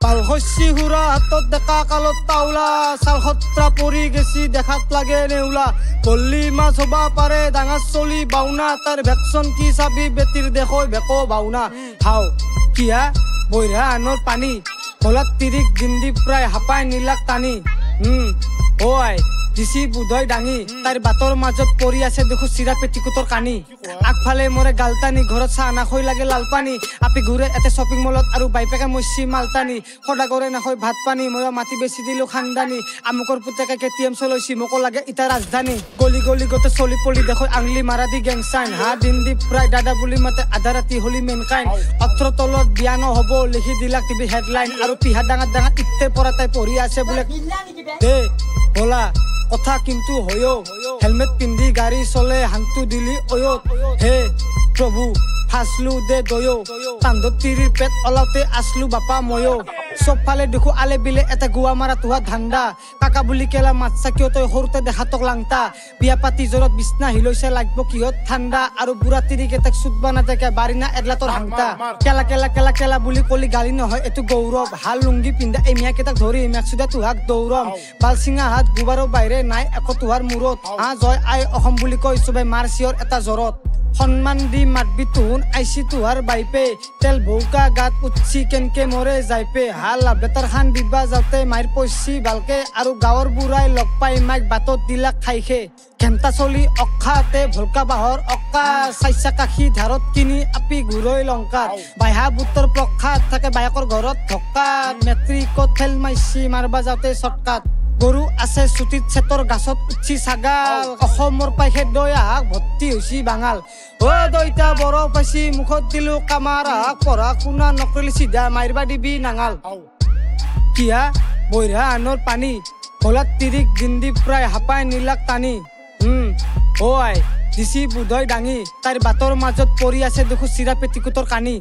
পালশস্যি হুৰা হাতত ডেকা কালত তাউলা চাল সত্ৰা পৰি গেছি দেখাত লাগে নেউলা পল্লী মাছ হবা পাৰে ডাঙৰ চলি বাউনা তাৰ ভেকচন কি চাবি বেটিৰ দেখৈ বেকো বাউনা হাও কিয়া বৈৰা আনৰ পানী কলাত তিৰিক জিন্দি প্ৰায় হাপাই নীলাক টানি ওই দিছি বুধই ডাঙি তাইৰ বাটৰ মাজত পৰি আছে দেখো চিৰা পেটিকুটৰ কানি আগফালে মৰে গালটানি ঘৰত চাহ নাখৈ লাগে লাল পানী আপি ঘূৰে এতে শ্বপিং মলত আৰু বাইপেকে মচি মালটানি সদাগৰে নাখৈ ভাত পানী মই মাটি বেচি দিলো খানদানি আমুকৰ পুতেকে কেটিএম চলৈছি মোকো লাগে ইটা ৰাজধানী গলি গলি গতে চলি পলি দেখো আংলি মাৰা দি গেং চাইন হা দিন দি প্ৰায় দাদা বুলি মাতে আধা ৰাতি হলি মেনকাইন অত্ৰ তলত বিয়া নহ'ব লিখি দিলাক টিভি হেডলাইন আৰু পিহা ডাঙৰ ডাঙৰ ইতে পৰা তাই পঢ়ি আছে বোলে দে বলা কথা কিন্তু হয়ো হেলমেট পিন্ধি গাড়ী চলে হাংটো দিলি অয়ো হে প্ৰভু ফাঁচলো দে দয়ো কান্ধত তিৰিৰ পেট ওলাওতে আছলো বাপা ময়ো চবফালে দেখো আলে বিলে এটা গুৱা মাৰা তোহা ধান্দা কাকা বুলি কেলা মাতছা কিয় তই সৰুতে দেখাতক লাংটা বিয়া পাতি জ্বৰত বিছনা হিলৈছে লাগব কিহত ঠাণ্ডা আৰু বুঢ়া তিৰিকেইটাক চুটবা নাথাকে বাৰিনা এডলাতৰ হাংটা কেলা কেলা কেলা কেলা বুলি কলি গালি নহয় এইটো গৌৰৱ হাল লুংগি পিন্ধা এই মিয়াকেইটাক ধৰি মেক্সুদা তোহাক দৌৰম বালচিঙা হাত গুবাৰৰ বাহিৰে নাই একো তোহাৰ মূৰত জয় আই অসম বুলি কৈ চবে মাৰ চিঞৰ এটা জ্বৰত সন্মান দি মাতবি তুহুন আইছি তোহাৰ বাইপে তেল ভৌকা গাত উঠছি কেনকে মৰে যাইপে হাল বেটাৰ খান দিবা যাওঁতে মাইৰ পইছি ভালকে আৰু গাঁৱৰ বুঢ়াই লগ পাই মাইক বাটত দিলাক খাইখে ঘেণ্টা চলি অখাতে ভলকা বাহৰ অক্কা চাইছা কাশী ধাৰত কিনি আপি ঘূৰৈ লংকাত বাইহা বুটৰ প্ৰখাত থাকে বায়েকৰ ঘৰত ধক্কাত মেট্ৰিকত ফেল মাইছি মাৰবা যাওঁতে চটকাত গৰু আছে চুটিত চেতৰ গাছত উঠছি ছাগাল অসমৰ পাইখে দৈ আহাক ভৰ্তি হৈছি বাঙাল অ দইতা বৰ পাইছি মুখত দিলো কামাৰ আহাক পঢ়া শুনা নকৰিলি চিধা মাৰিবা দিবি নাঙাল কিয়া বৈৰা আনৰ পানী কলাত তিৰিক জিন্দি প্ৰায় হাপাই নীলাক টানি অ আই দিছি বুধই ডাঙি তাইৰ বাটৰ মাজত পৰি আছে দেখো চিৰা পেটিকুটৰ কানি